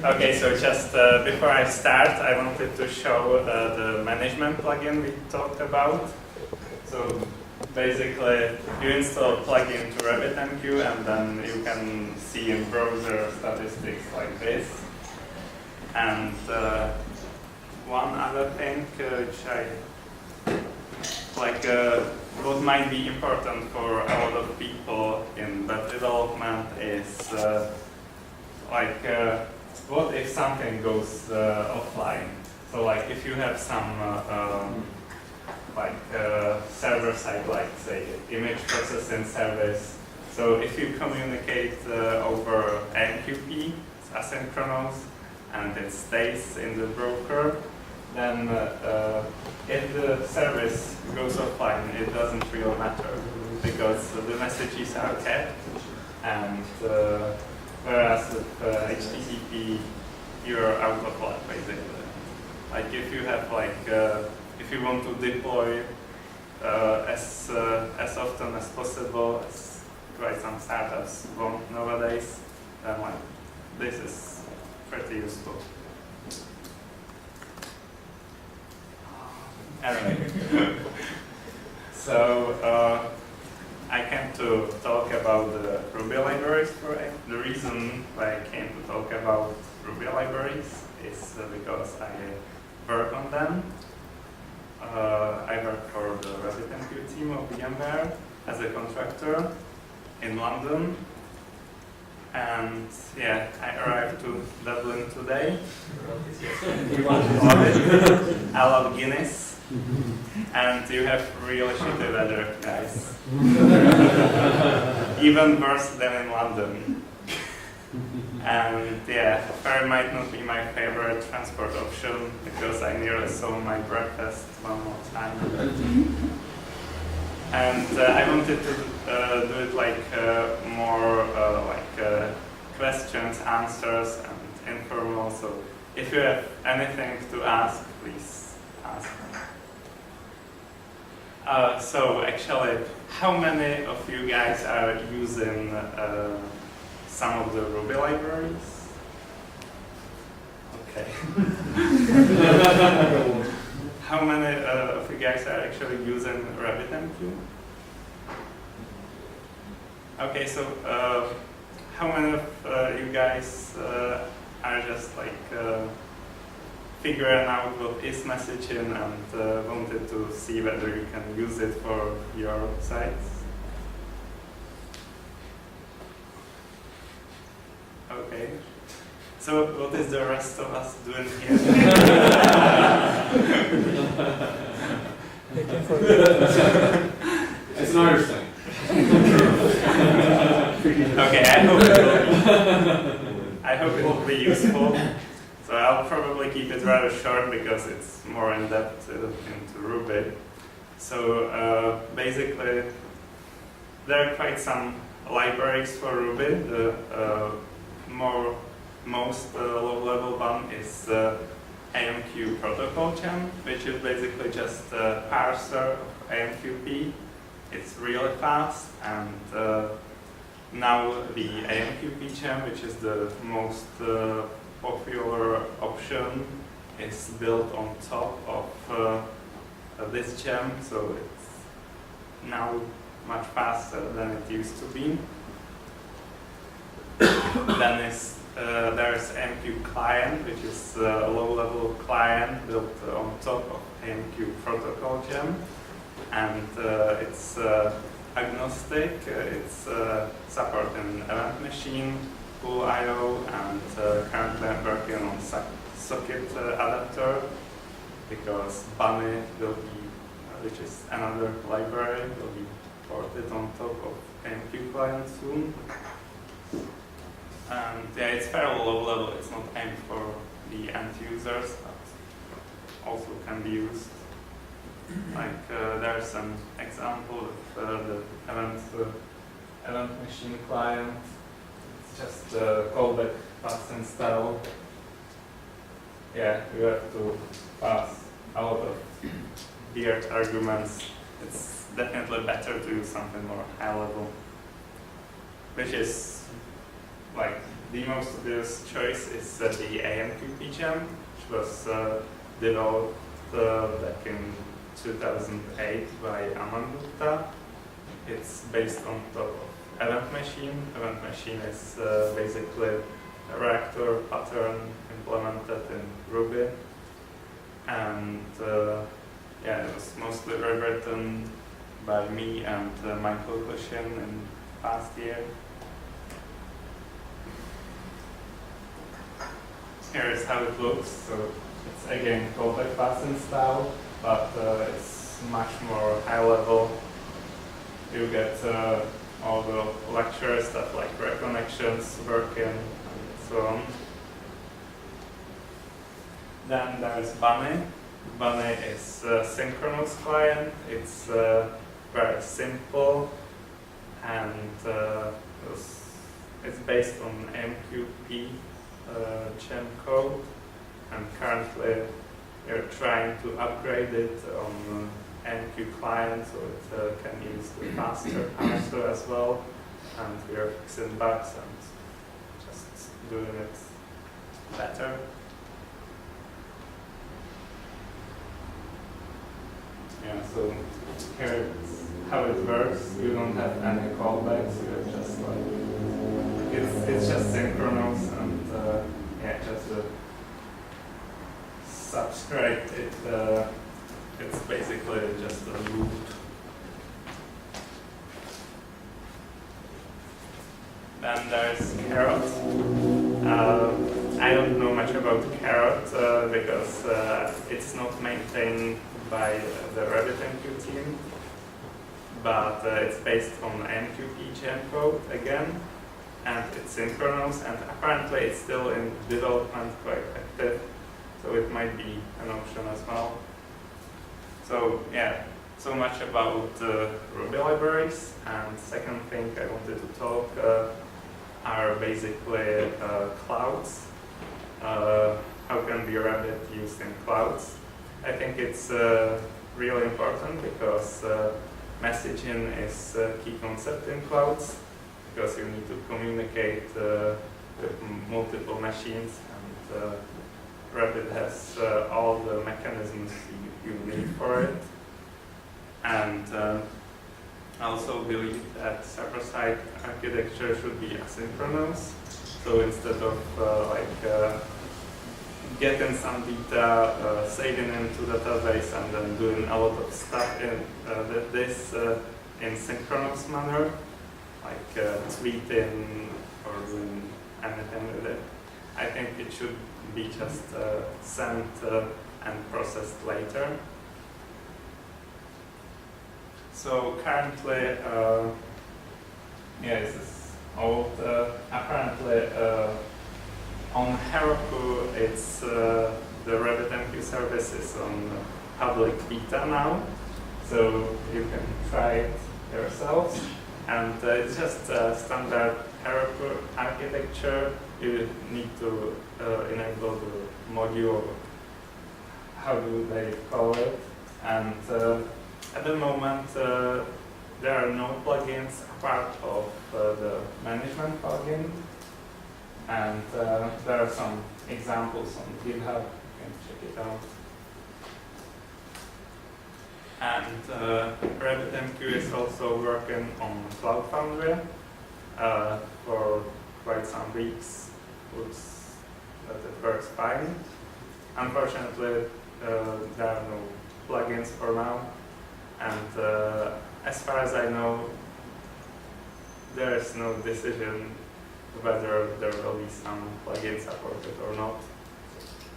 Okay, so just before I start, I wanted to show the management plugin we talked about. So basically, you install a plugin to RabbitMQ, and then you can see in browser statistics like this. And one other thing which I like, what might be important for a lot of people in web development is what if something goes offline? So like if you have some server side, like say image processing service. So if you communicate over AMQP, it's asynchronous, and it stays in the broker, then if the service goes offline, it doesn't really matter because the messages are kept, and whereas with HTTP, you're out of luck basically. Like if you have if you want to deploy as often as possible, as quite some startups want nowadays, then this is pretty useful. Anyway, so I came to talk about the Ruby libraries for it. The reason why I came to talk about Ruby libraries is because I work on them. I work for the RabbitMQ team of VMware as a contractor in London. And yeah, I arrived to Dublin today. I love Guinness. And you have really shitty weather, guys. Even worse than in London. And yeah, ferry might not be my favorite transport option because I nearly saw my breakfast one more time. And I wanted to do it more questions, answers, and informal. So if you have anything to ask, please ask. So actually, how many of you guys are using some of the Ruby libraries? Okay. How many of you guys are actually using RabbitMQ? Okay, so how many of you guys are just figuring out what is messaging and wanted to see whether you can use it for your sites? Okay. So what is the rest of us doing here? It's an Irish thing. Okay, I hope it will be useful. So I'll probably keep it rather short because it's more in depth into Ruby. So basically, there are quite some libraries for Ruby. The most low-level one is AMQ protocol gem, which is basically just a parser of AMQP. It's really fast, and now the AMQP gem, which is the most popular option, is built on top of this gem, so it's now much faster than it used to be. Then there's AMQ client, which is a low-level client built on top of AMQ protocol gem, and it's agnostic. It's supporting event machine, full I/O, and currently I'm working on socket adapter because Bunny will be, which is another library, will be ported on top of AMQ client soon. And yeah, it's fairly low level. It's not aimed for the end users, but also can be used. There's an example of the event machine client. It's just callback fast install. Yeah, you have to pass a lot of weird arguments. It's definitely better to use something more high level, which is the most obvious choice is the AMQP gem, which was developed back in 2008 by Aman. It's based on top of Event Machine. Event Machine is basically a reactor pattern implemented in Ruby. And yeah, it was mostly rewritten by me and Michael Kushin in past year. Here is how it looks. So it's again callback pattern style, but it's much more high level. You get all the lecture stuff like reconnections working and so on. Then there's Bunny. Bunny is a synchronous client. It's very simple, and it's based on AMQP gem code, and currently we're trying to upgrade it on AMQ client so it can use the faster parser as well, and we're fixing bugs and just doing it better. Yeah, so here it's how it works. You don't have any callbacks. You're just like it's just synchronous, and yeah, just subscribe it. It's basically just a loop. Then there's Carrot. I don't know much about Carrot because it's not maintained by the RabbitMQ team, but it's based on AMQP gem code again, and it's synchronous, and apparently it's still in development, quite active, so it might be an option as well. So yeah, so much about Ruby libraries. And second thing I wanted to talk are basically clouds. How can be Rabbit used in clouds? I think it's really important because messaging is a key concept in clouds, because you need to communicate with multiple machines, and Rabbit has all the mechanisms you need for it. And I also believe that server-side architecture should be asynchronous. So instead of getting some data, saving into database, and then doing a lot of stuff in this in synchronous manner, like tweeting or doing anything with it, I think it should be just sent and processed later. So currently, yeah, this is old. Apparently, on Heroku, it's the RabbitMQ service is on public beta now, so you can try it yourselves. And it's just a standard Heroku architecture. You need to enable the module, how do they call it? And at the moment, there are no plugins apart of the management plugin. And there are some examples on GitHub, you can check it out. And RabbitMQ is also working on Cloud Foundry for quite some weeks. Looks that it works fine. Unfortunately, there are no plugins for now. And as far as I know, there is no decision whether there will be some plugins supported or not.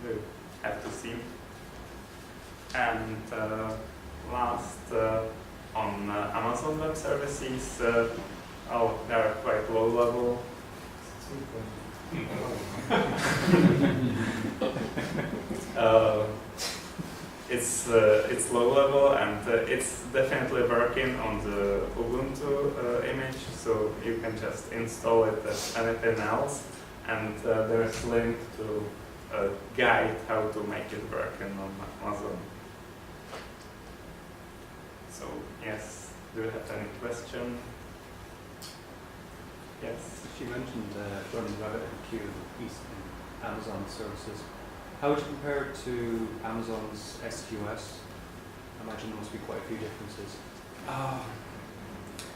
We have to see. And last, on Amazon Web Services, they are quite low level. It's low level, and it's definitely working on the Ubuntu image, so you can just install it as anything else, and there's a link to a guide how to make it working on Amazon. So yes, do you have any question? Yes. She mentioned running RabbitMQ East in Amazon services. How would you compare it to Amazon's SQS? I imagine there must be quite a few differences.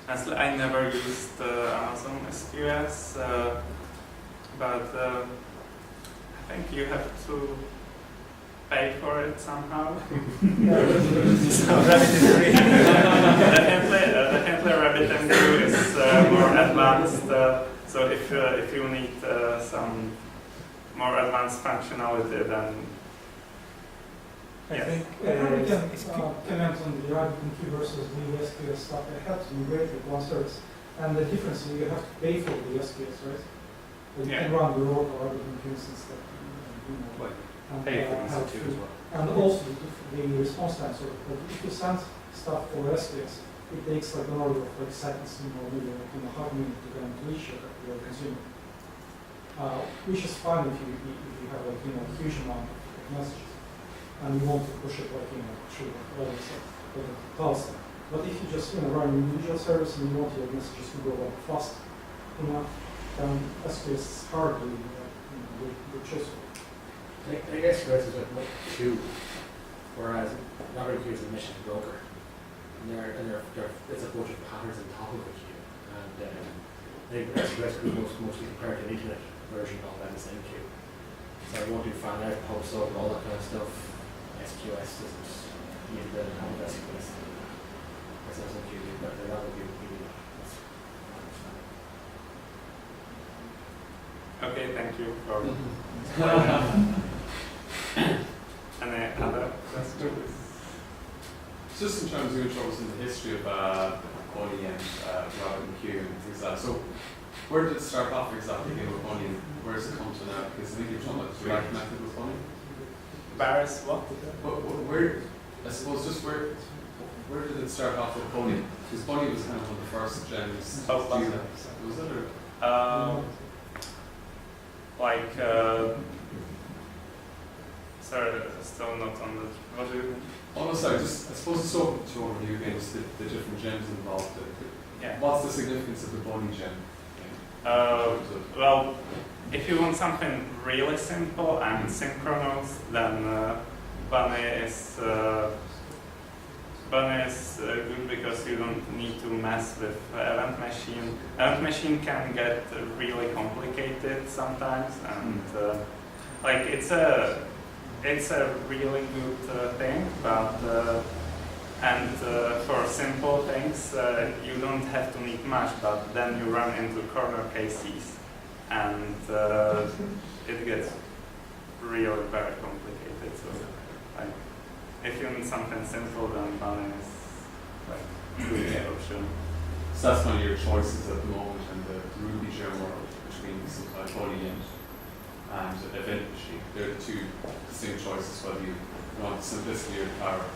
Honestly, I never used Amazon SQS, but I think you have to pay for it somehow. So Rabbit is free. definitely RabbitMQ is more advanced. So if you need some more advanced functionality, then I yes. think I can comment on the RabbitMQ versus the SQS stuff. I have to integrate with one service, and the difference is you have to pay for the SQS, right? But you can run the local RabbitMQ instance that you know. Quite And, pay for have these two to- as well. And also the response time, so if you send stuff for SQS, it takes like an order of like seconds, or maybe like half a minute to get to reach your consumer. Which is fine if you have like a huge amount of messages, and you want to push it like through all the stuff, all the tasks. But if you just run an individual service and you want your messages to go like fast enough, then SQS is hardly the choice. I guess SQS is like more queue, whereas RabbitMQ is a mission broker, and it's a bunch of patterns on top of a queue. And I think SQS could be mostly compared to an internet version of AMPQ. So I won't do fan out, post up, and all that kind of stuff. SQS doesn't need the top of SQS. SMQ, but the RabbitMQ Okay, thank you for any other questions? Just in terms of your troubles in the history of Bunny and RabbitMQ and things like that. So, where did it start off exactly with Bunny, and where does it come to now? Because I think you're talking about the direct method with Bunny. Barris, what? Where, I suppose, just where did it start off with Bunny? Because Bunny was kind of one of the first gens to do that. Was it? Or? Sorry, still not on the. What do you mean? Oh, no, sorry, I suppose it's open to overview again, just the different gems involved. Yeah. What's the significance of the Bunny gem? Well, if you want something really simple and synchronous, then Bunny is good because you don't need to mess with event machine. Event machine can get really complicated sometimes, and it's a really good thing, but for simple things you don't have to need much, but then you run into corner cases, and it gets really very complicated. So, if you need something simple, then Bunny is a good option. So that's one of your choices at the moment in the Ruby gem world between Bunny and event machine. They're the two distinct choices, whether you want simplicity or power.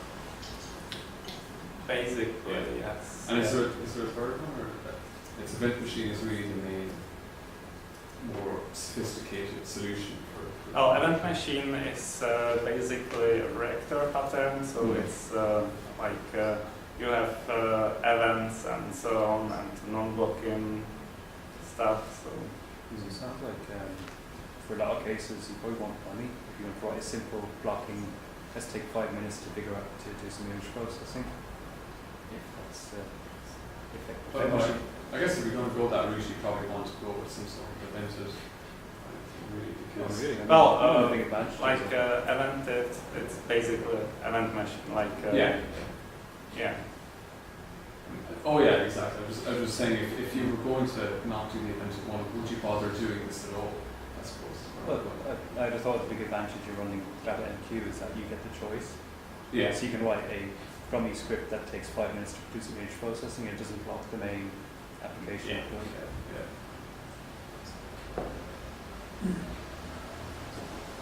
Basically, yes. And is there a third one, or it's event machine is really the main, more sophisticated solution for? Well, event machine is basically a reactor pattern, so it's you have events and so on, and non-blocking stuff. So It sounds like for a lot of cases you probably want Bunny if you want to write a simple blocking. Let's take 5 minutes to figure out to do some image processing. If that's effective. I guess if you're going to go that route, you probably want to go with some sort of evented. Really, because well, big advantage. evented, it's basically event machine. yeah. Yeah. Oh yeah, exactly. I was just saying, if you were going to not do the evented one, would you bother doing this at all? I suppose. Well, I just thought the big advantage of running RabbitMQ is that you get the choice. Yeah. So you can write a Rummy script that takes 5 minutes to produce image processing. It doesn't block the main application. Yeah.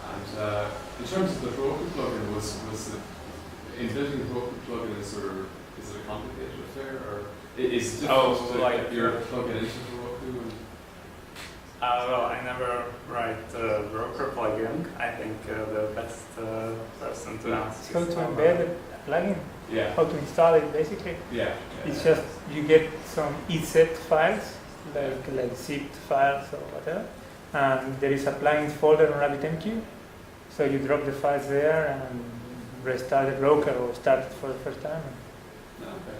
And in terms of the broker plugin, was it in building the broker plugin? Is it a complicated affair, or is it difficult to get your plugin into Heroku? Well, I never write broker plugin. I think the best person to ask. So to embed a plugin, Yeah. how to install it basically. Yeah. It's just you get some EZ files like zipped files or whatever. And there is a plugins folder on RabbitMQ, so you drop the files there and restart the broker or start it for the first time. Okay.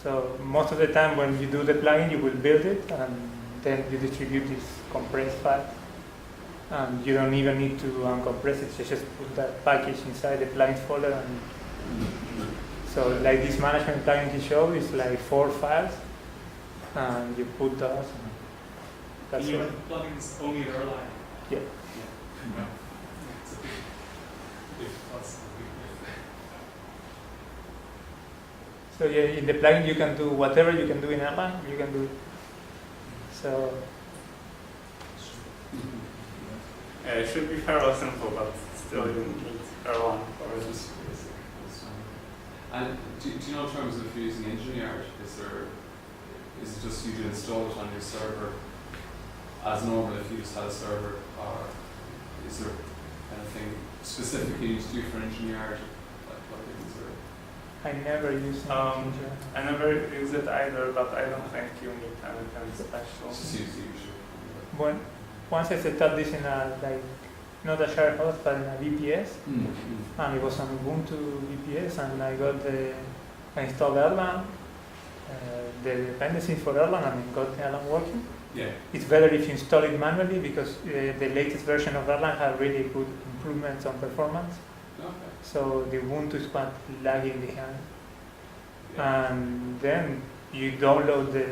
So most of the time when you do the plugin, you will build it and then you distribute these compressed files. And you don't even need to uncompress it, you just put that package inside the plugins folder. And so like this management plugin he showed is like 4 files, and you put those. And that's You it. have plugins only in Erlang. Yeah. Yeah. It's a big if. That's a big if. So yeah, in the plugin you can do whatever you can do in Erlang, you can do it. So Yeah, it should be fairly simple, but still you need Erlang for it. And do you know in terms of using Engineer, is it just you do install it on your server as normal if you just had a server, or is there anything specifically you do for Engineer, like plugins or? I never use it. I never use it either, but I don't think you need anything special. Just use the usual. Once I set up this in a, like, not a shared host, but in a VPS, and it was on Ubuntu VPS, and I installed Erlang, the dependencies for Erlang, and got Erlang working. Yeah. It's better if you install it manually because the latest version of Erlang has really good improvements on performance. Okay. So the Ubuntu is quite lagging behind. Yeah. And then you download the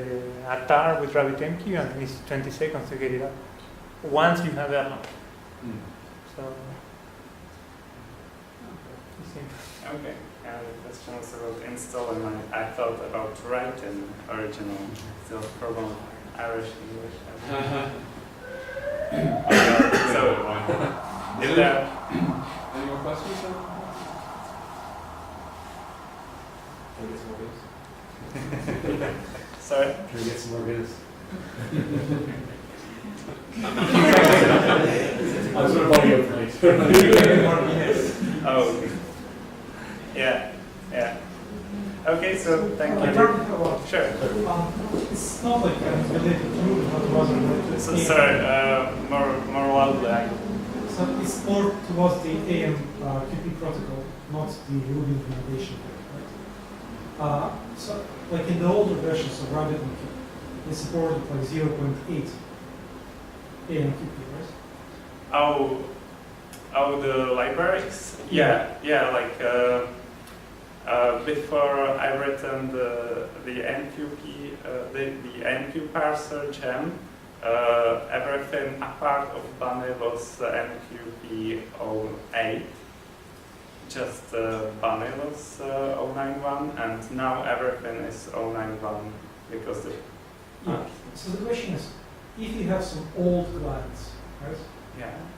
ATAR with RabbitMQ, and it's 20 seconds to get it up. Once you have Erlang. So it's simple. Okay. And the question was about installing. I thought about writing original, still problem Irish English. So, is there? Any more questions? Sir? Can we get some more Guinness? Sorry. Can we get some more Guinness? I was going to buy you up tonight. Oh. Yeah. Yeah. Okay. So thank I you. talked about, Sure. it's not like related to Ruby, but rather related to So, AM. sorry. More loudly. So it's more towards the AMQP protocol, not the Ruby implementation. Right? So, like in the older versions of RabbitMQ, they supported like 0.8 AMQP, right? Oh, the libraries. Yeah. Like before I written the AMQP, the AMQ parser gem. Everything apart of Bunny was AMQP 08. Just Bunny was 091, and now everything is 091 because the So the question is, if you have some old clients, right?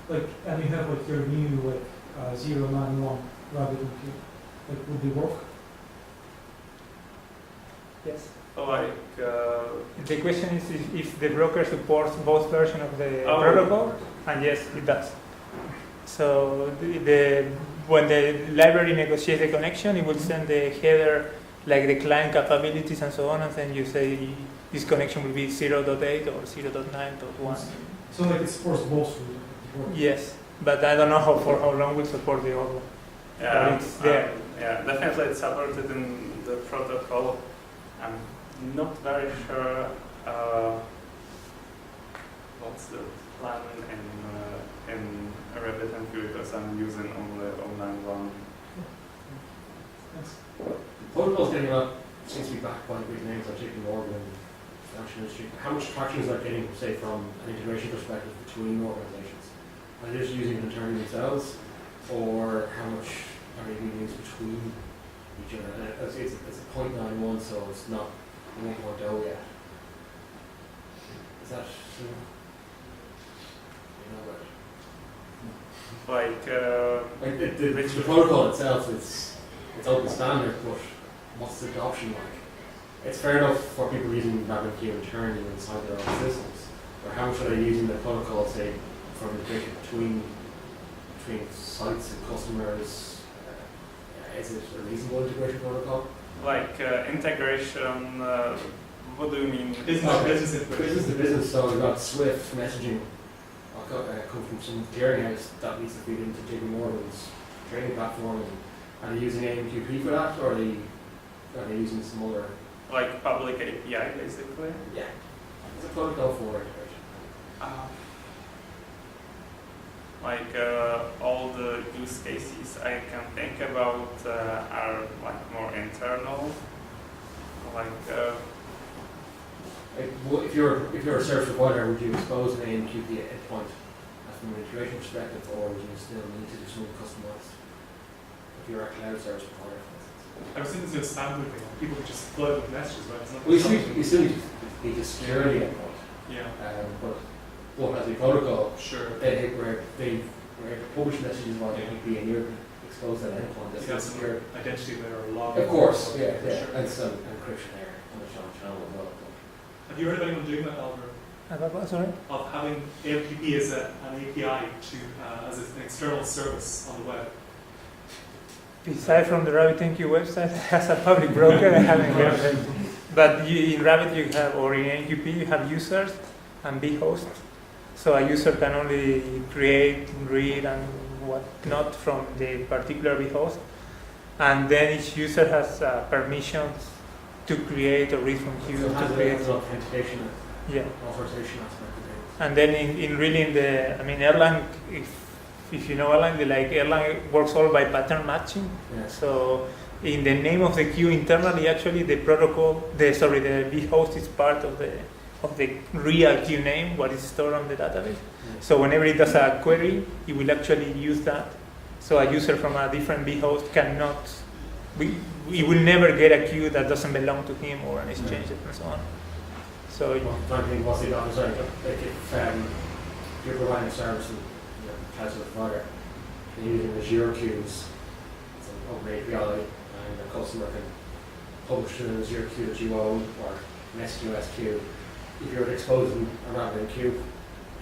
Like, and you have like your new like 091 RabbitMQ, like would they work? Yes. like The question is if the broker supports both versions of the Oh. protocol, and yes, it does. So when the library negotiates the connection, it will send the header, like the client capabilities and so on, and then you say this connection will be 0.8 or 0.9.1. So like it supports both. Yes, but I don't know for how long we'll support the other one. But it's there. definitely it's supported in the protocol. I'm not very sure what's the plan in RabbitMQ because I'm using only 091. Thanks. Protocol's getting a lot, seems to be backed by big names like JP Morgan and financial industry. How much traction is that getting, say, from an integration perspective between organizations? Are they just using it internally themselves, or how much are they being used between each other? And it's a 0.91, so it's not 1.0 yet. Is that you know Like the protocol itself it's open standard, but what's the adoption like? It's fair enough for people using RabbitMQ internally inside their own systems, or how much are they using the protocol, say, for integration between sites and customers? Is it a reasonable integration protocol? integration What do you mean? Business information. Business to business, so we've got Swift messaging come from some clearinghouse that needs to feed into JP Morgan's trading platform. And are they using AMQP for that, or are they using some other? Like public API, basically. Yeah, it's a protocol for it. Like all the use cases I can think about are like more internal. Like If you're a service provider, would you expose an AMQP endpoint from an integration perspective, or would you still need to do something customized? If you're a cloud service provider, for instance. I was thinking it's a standard thing. People could just flood with messages, right? It's not Well, you still need to security endpoint. Yeah, But what as a protocol, sure. where they publish messages on AMQP and you're exposed to that endpoint, You that's got not some secure. identity there or log. Of course, yeah, For yeah. sure. And some encryption there on the channel as well. Have you heard of anyone doing that, Albert? Sorry? Of having AMQP as an API to as an external service on the web? Aside from the RabbitMQ website, as a public broker, I haven't heard of it. But in Rabbit you have, or in AMQP, you have users and vhosts. So a user can only create, read, and whatnot from the particular vhost. And then each user has permissions to create or read from queue So it to has create. an authentication, Yeah. authorization aspect of it. And then in Erlang, if you know Erlang, Erlang works all by pattern matching. Yes. So in the name of the queue internally, actually the vhost is part of the real queue name, what is stored on the database. So whenever it does a query, it will actually use that. So a user from a different vhost cannot, we will never get a queue that doesn't belong to him or an exchange and so on. So I think what's the other side? Like if you're providing a service and you're a cloud service provider, and you're using Azure queues, it's an open API, and the customer can publish to an Azure queue that you own or an SQS queue. If you're exposing a RabbitMQ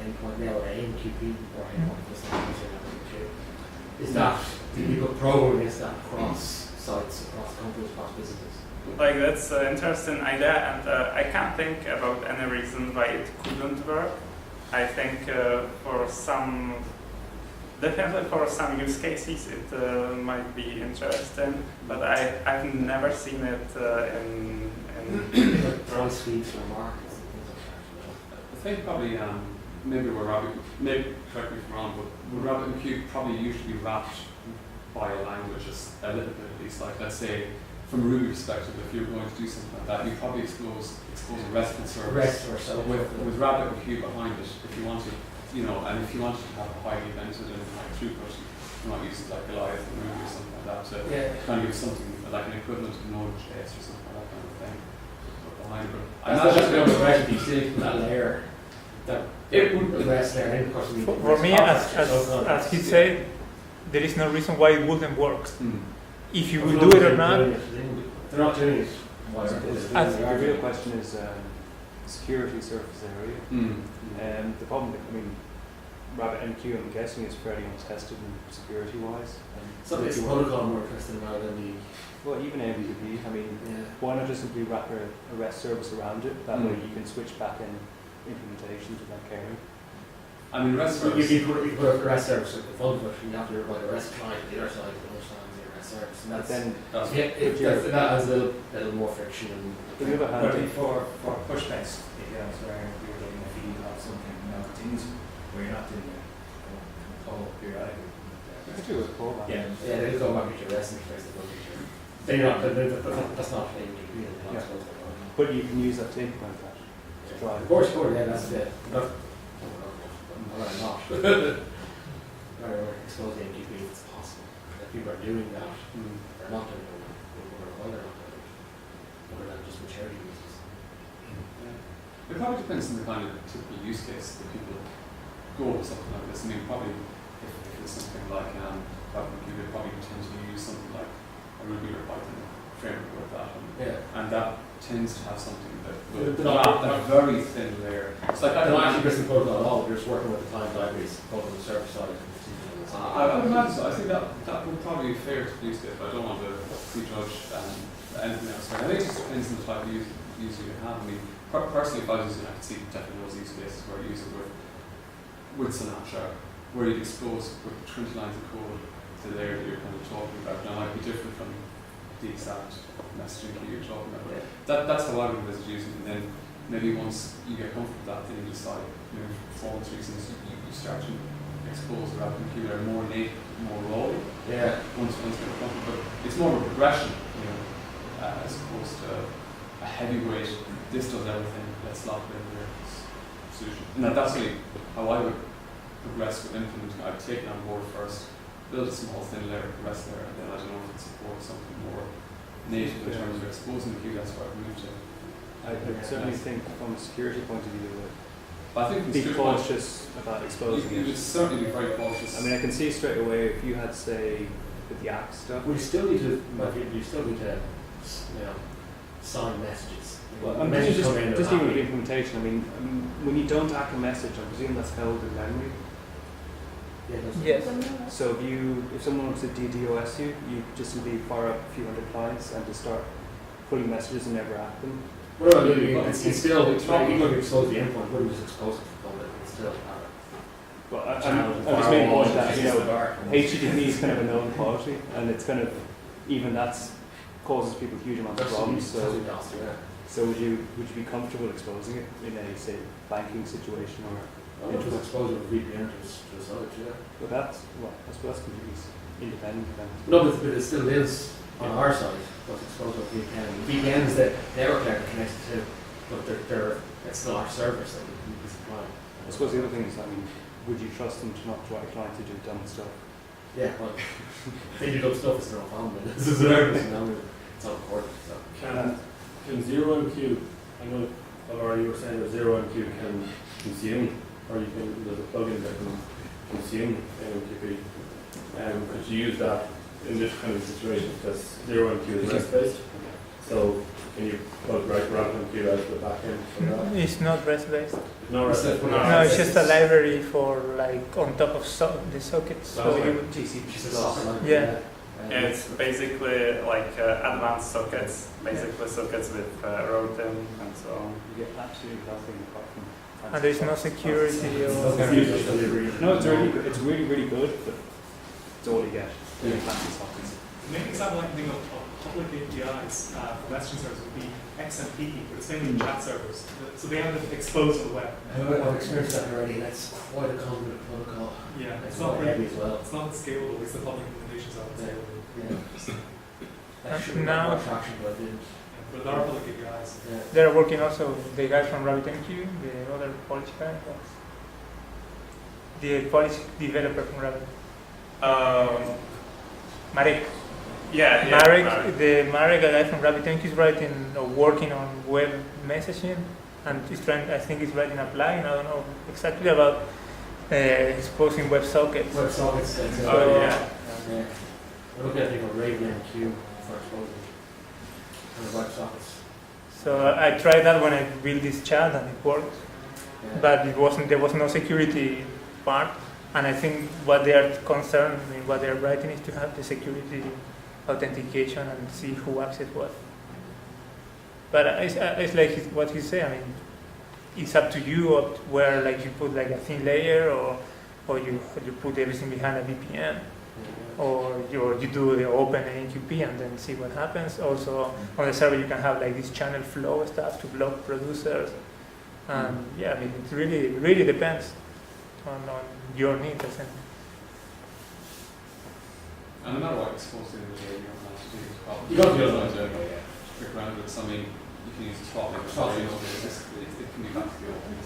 endpoint now or AMQP or endpoint, just like using RabbitMQ, is that do people probe against that across sites, across companies, across businesses? Like that's an interesting idea, and I can't think about any reason why it couldn't work. I think definitely for some use cases it might be interesting, but I've never seen it in Broad suites or markets and things like that. I think probably maybe correct me if I'm wrong, but would RabbitMQ probably usually be wrapped by a language a little bit at least? Like let's say from a Ruby perspective, if you're going to do something like that, you probably expose a RESTful service. REST or so. With RabbitMQ behind it, if you wanted, and if you wanted to have a highly evented and high throughput, you might use it like Goliath and Ruby or something like that to kind of give something like an equivalent of Node.js or something like that kind of thing. Behind it. I'm not just going to REST, you still put that layer, that it would the REST layer in, of course. for me, as he said, there is no reason why it wouldn't work. If you will do it or not, they're not doing it. Why The real question is security surface area. The problem, RabbitMQ, I'm guessing, is fairly untested security-wise. So it's protocol more interesting rather than Well, even AMQP, why not just simply wrap a REST service around it? That way you can switch back in implementation to that caring. REST So service. you can put a REST service at the front of it, and you have to provide a REST client on the other side to understand the REST service. And But then, that adds a little more friction. on the other hand, But for push-based APIs where you're getting a feed of something continuously, where you're not doing it whole periodically. you could do a callback. Yeah. Yeah, they go back to your REST interface. Then you're not, that's not AMQP. Yeah. But you can use that to implement that. To drive. Of course, that's it. Not. Rather expose the AMQP if it's possible. If people are doing that, they're not doing it. They're not doing it. Other than just maturity reasons. It probably depends on the kind of typical use case that people go with something like this. Probably if it's something like RabbitMQ, they probably tend to use something like a Ruby or Python framework with that. And that tends to have something that will wrap that very thin layer. It's like I don't actually business protocol at all. You're just working with the client libraries, both on the server side. I would imagine so. I think that would probably be fair to use it, but I don't want to prejudge anything else. I think it just depends on the type of user you have. I mean, personally, if I was using it, I could see definitely those use cases where you use it with Sinatra, where you expose with 20 lines of code to the layer that you're kind of talking about. Now, it might be different from the exact messaging queue you're talking about. That's how I would envisage using it. And then maybe once you get comfortable with that, then you decide, you know, for performance reasons, you start to expose the RabbitMQ that are more native, more raw. Yeah. Once you get comfortable, but it's more of a progression, you know, as opposed to a heavyweight. This does everything. Let's lock it in there. Solution. And that's really how I would progress with implementing. I'd take it on board first, build a small thin layer, progress there, and then I don't know if it supports something more native in terms of exposing the queue. That's where I'd move to. I certainly think from a security point of view that But I think be cautious about exposing you it. would certainly be very cautious. I mean, I can see straight away if you had, say, with the app stuff. We still need to, you still need to, you know, sign messages. Well, I'm Messages just come in, they're even with happy. the implementation. I mean, when you don't act a message, I presume that's held in memory. Yeah, that's- Yes. So if someone wants to DDoS you, you just simply fire up a few hundred clients and just start pulling messages and never act them. What do I do? It's still, it's not even if you expose the endpoint, what do you just expose it to the public? It's still But I'm just making the point that, you know, HTTP is kind of a known quality, and it's kind of, even that's causes people huge amounts of problems. So would you be comfortable exposing it in a, say, banking situation or? I would just expose it with VPN to the site, yeah. But that's, well, I suppose that's completely independent then. No, but it still is on our side, what's exposed with VPN. VPN is the network layer connected to, but it's still our service that we supply. I suppose the other thing is, I mean, would you trust them to not write a client to do dumb stuff? Yeah, well, if they do dumb stuff, it's no problem. This is service, you know, it's all important. So. Can ZeroMQ, I know, or you were saying that ZeroMQ can consume, or you can, there's a plugin that can consume AMQP. Could you use that in this kind of situation? Because ZeroMQ is REST-based, so can you plug RabbitMQ out the back end for that? It's not REST-based. No REST. No, it's just a library for like on top of the sockets. So Okay. you would Just a socket like Yeah. It's basically like advanced sockets, basically sockets with routing and so on. You get absolutely nothing apart from. and there's no security or No, it's really good. It's really good, but it's all you get. Really fancy sockets. The main example I can think of public APIs for messaging servers would be AMPQ, but it's mainly chat servers. So they have it exposed to the web. I've experienced that already. That's quite a common protocol. Yeah, It's it's not not heavy really, as well. it's not scalable. It's the public implementations of it. scalable. Yeah. That should Now- have more traction, but it didn't. But there are public APIs. Yeah. they're working also, the guy from RabbitMQ, the other Polish guy, the Polish developer from Rabbit. Marek. Yeah, Marek, the Marek guy from RabbitMQ is writing or working on web messaging, and he's trying. I think he's writing a plugin. I don't know exactly about exposing web sockets. WebSockets. Oh, yeah. Yeah. We're looking at things like RabbitMQ for exposing kind of WebSockets. So I tried that when I built this chat, and it worked, Yeah. but it wasn't. There was no security part, and I think what they are concerned, I mean, what they are writing is to have the security authentication and see who access what. But it's like what he said. I mean, it's up to you where like you put like a thin layer, or you put everything behind a VPN, or you do the open AMQP and then see what happens. Also on the server you can have like this channel flow stuff to block producers, and yeah, I mean it really depends on your needs, I think. And no matter what exposed to the day, you don't have to do it properly. You don't do it. Pick around with some, you can use a throttling. It can be back to the open.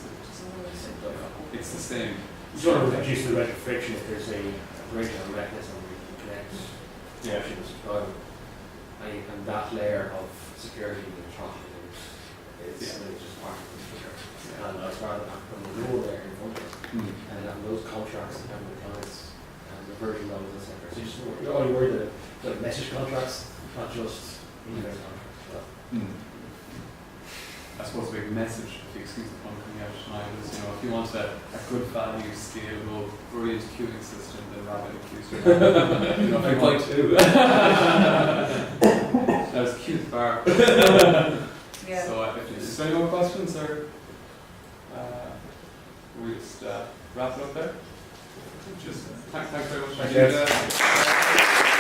It's the same. You sort of reduce the rate of friction if there's a greater mechanism where you can connect options to private. And that layer of security and throttling is really just part of the infrastructure. And as far as from the rule there in front of us, and having those contracts and having the clients and the version levels, etc. So you're only worried that message contracts, not just email contracts as well. I suppose the big message, if you excuse the pun coming out tonight, is, you know, if you want a good value, scalable, brilliant queuing system, then RabbitMQ is your you know, if you want to. That was cute bar. Yeah. So is there any more questions, or we just wrap it up there? Just thanks very much. Thank you.